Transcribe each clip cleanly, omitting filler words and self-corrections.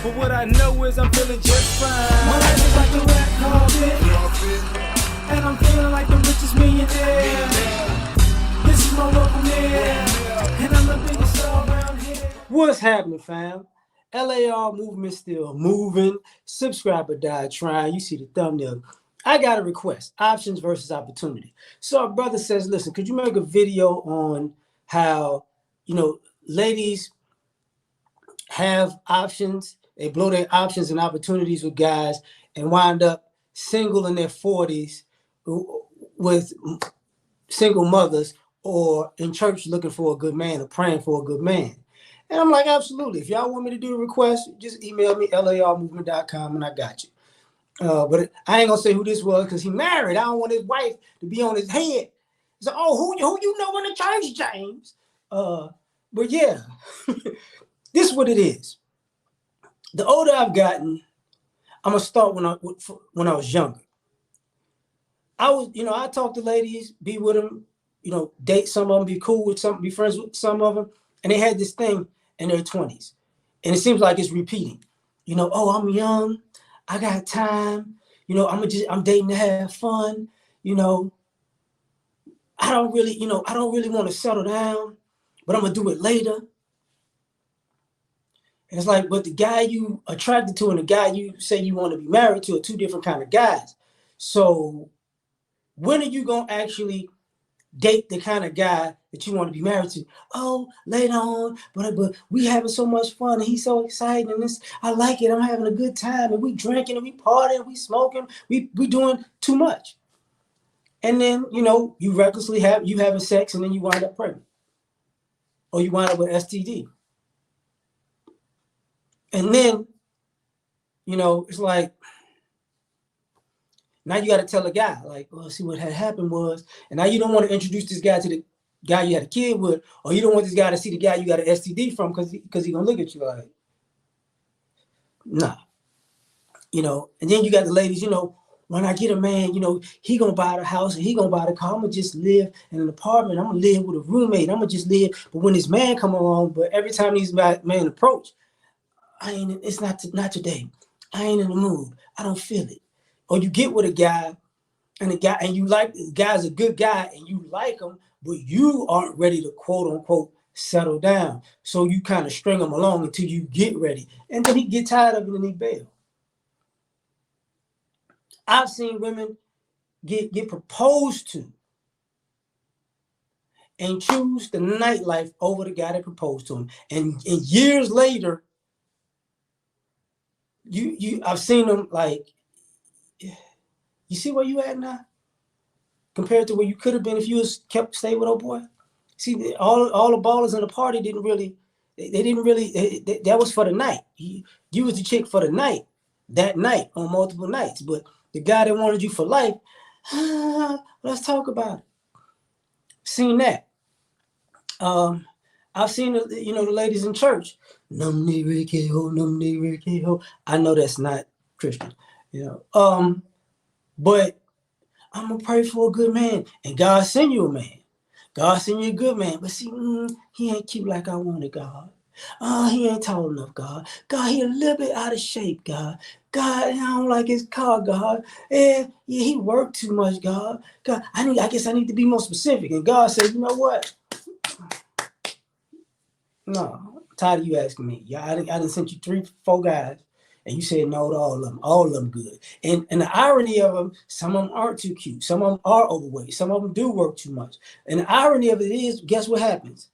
But what I know is I'm feeling just fine. My life is like a red carpet, and I'm feeling like the richest millionaire. This is my local mayor, and I'm the biggest star around here. What's happening, fam? L.A.R. movement still moving. Subscriber died trying. You see the thumbnail. I got a request: options versus opportunity. So our brother says, listen, could you make a video on how, ladies have options, they blow their options and opportunities with guys and wind up single in their 40s with single mothers, or in church looking for a good man or praying for a good man? And I'm like, absolutely. If y'all want me to do a request, just email me, larmovement.com, and I got you. But I ain't gonna say who this was because he married. I don't want his wife to be on his head. So, who you know in the church, James? But yeah, this is what it is. The older I've gotten, I'm gonna start when I was younger. I talk to ladies, be with them, date some of them, be cool with some, be friends with some of them, and they had this thing in their 20s, and it seems like it's repeating. I'm young, I got time, I'm dating to have fun, I don't really want to settle down, but I'm gonna do it later. And it's like, but the guy you attracted to and the guy you say you want to be married to are two different kind of guys. So when are you gonna actually date the kind of guy that you want to be married to? Oh, later on, but we having so much fun and he's so excited and I like it. I'm having a good time and we drinking and we partying, we smoking, we doing too much. And then you recklessly having sex and then you wind up pregnant, or you wind up with STD. And then it's like, now you got to tell a guy, like, well, see what had happened was, and now you don't want to introduce this guy to the guy you had a kid with, or you don't want this guy to see the guy you got an STD from because he's going to look at you like, nah. And then you got the ladies, when I get a man, he going to buy the house and he going to buy the car. I'm going to just live in an apartment. I'm going to live with a roommate. I'm going to just live. But when this man come along, but every time these man approach, it's not today. I ain't in the mood. I don't feel it. Or you get with a guy and you like, the guy's a good guy and you like him, but you aren't ready to quote unquote settle down. So you kind of string him along until you get ready. And then he get tired of it and he bail. I've seen women get proposed to and choose the nightlife over the guy that proposed to him. And years later, I've seen them like, you see where you at now compared to where you could have been if you stayed with old boy. See, all the ballers in the party didn't really, that was for the night. You was the chick for the night, that night on multiple nights. But the guy that wanted you for life, let's talk about it. Seen that. I've seen the ladies in church. Num Ricky ho. I know that's not Christian, but I'm gonna pray for a good man, and God send you a man. God send you a good man, but see, he ain't cute like I wanted, God. He ain't tall enough, God. God, he a little bit out of shape, God. God, I don't like his car, God. Yeah, he worked too much, God. God, I guess I need to be more specific. And God said, you know what? No, I'm tired of you asking me. Yeah, I done sent you 3-4 guys, and you said no to all of them. All of them good. And the irony of them, some of them aren't too cute. Some of them are overweight. Some of them do work too much. And the irony of it is, guess what happens?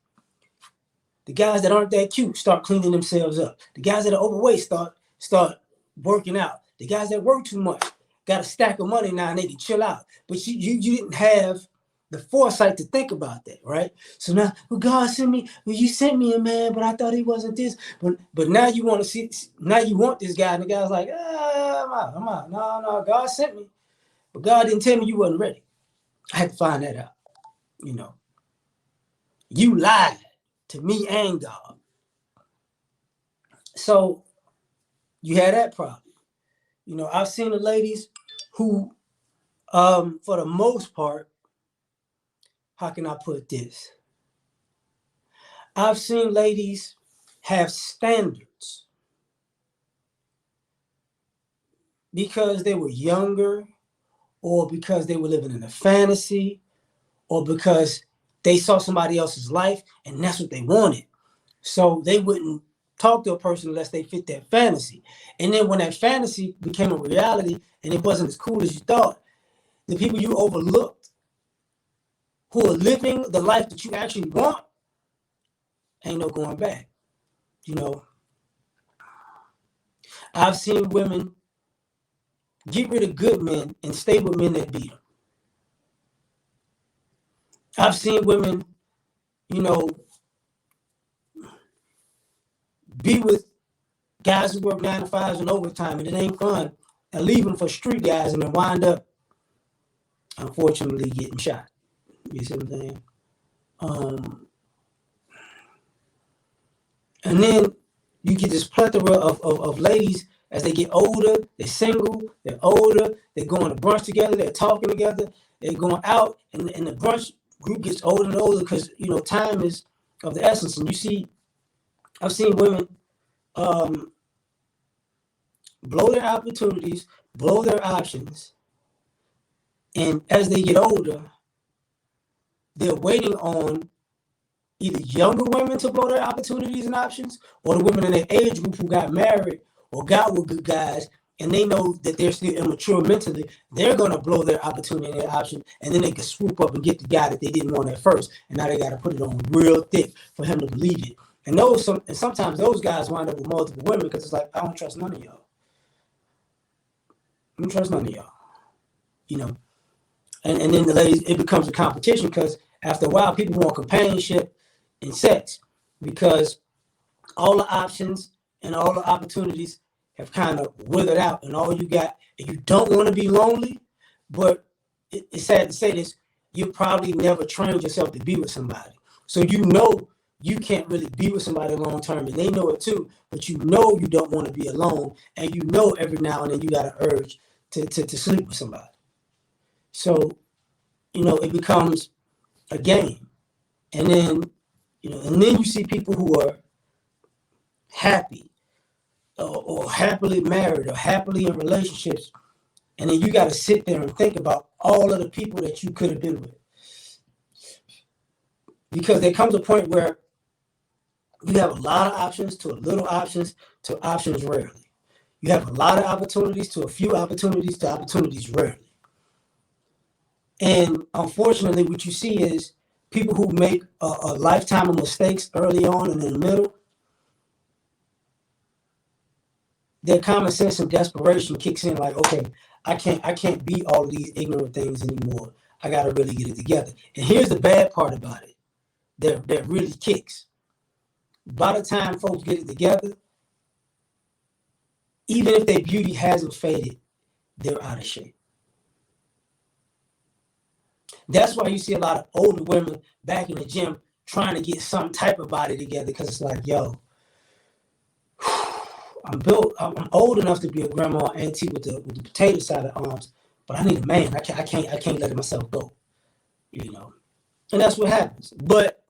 The guys that aren't that cute start cleaning themselves up. The guys that are overweight start working out. The guys that work too much got a stack of money now and they can chill out. But you didn't have the foresight to think about that, right? So now, God sent me. Well, you sent me a man, but I thought he wasn't this. But now you want to see. Now you want this guy, and the guy's like, I'm out. No, God sent me, but God didn't tell me you wasn't ready. I had to find that out. You lied to me and God. So you had that problem. I've seen the ladies who, for the most part, how can I put this? I've seen ladies have standards because they were younger, or because they were living in a fantasy, or because they saw somebody else's life and that's what they wanted. So they wouldn't talk to a person unless they fit that fantasy. And then when that fantasy became a reality and it wasn't as cool as you thought, the people you overlooked who are living the life that you actually want, ain't no going back. You know, I've seen women get rid of good men and stay with men that beat them. I've seen women, you know, be with guys who work 9 to 5s and overtime and it ain't fun, and leave them for street guys and then wind up, unfortunately, getting shot. You see what I'm saying? And then you get this plethora of ladies as they get older, they're single, they're older, they're going to brunch together, they're talking together, they're going out, and the brunch group gets older and older because, you know, time is of the essence. And you see, I've seen women blow their opportunities, blow their options, and as they get older, they're waiting on either younger women to blow their opportunities and options, or the women in their age group who got married or got with good guys, and they know that they're still immature mentally. They're going to blow their opportunity and their option, and then they can swoop up and get the guy that they didn't want at first, and now they got to put it on real thick for him to believe it. And sometimes those guys wind up with multiple women because it's like, I don't trust none of y'all. I don't trust none of y'all. You know, and then the ladies, it becomes a competition because after a while, people want companionship and sex because all the options and all the opportunities have kind of withered out, and all you got, and you don't want to be lonely, but it's sad to say this, you probably never trained yourself to be with somebody. So you know you can't really be with somebody long term, and they know it too, but you know you don't want to be alone, and you know every now and then you got an urge to sleep with somebody. So, you know, it becomes a game. And then, you know, and then you see people who are happy or happily married or happily in relationships, and then you got to sit there and think about all of the people that you could have been with. Because there comes a point where you have a lot of options to a little options to options rarely. You have a lot of opportunities to a few opportunities to opportunities rarely. And unfortunately, what you see is people who make a lifetime of mistakes early on and in the middle, their common sense and desperation kicks in like, okay, I can't be all of these ignorant things anymore. I got to really get it together. And here's the bad part about it. That really kicks. By the time folks get it together, even if their beauty hasn't faded, they're out of shape. That's why you see a lot of older women back in the gym trying to get some type of body together because it's like, yo, I'm old enough to be a grandma auntie with the potato side of arms, but I need a man. I can't let myself go, you know. And that's what happens. But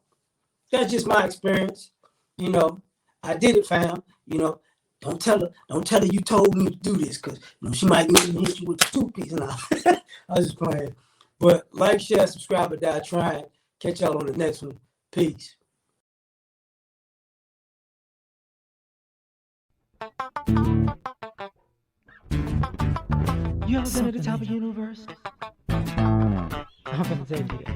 that's just my experience, you know. I did it, fam. You know, don't tell her you told me to do this, because you know she might even hit you with the 2-piece. And I was just playing. But like, share, subscribe, or die trying. Catch y'all on the next one. Peace. You ever been at the top of the universe? I'm gonna take it.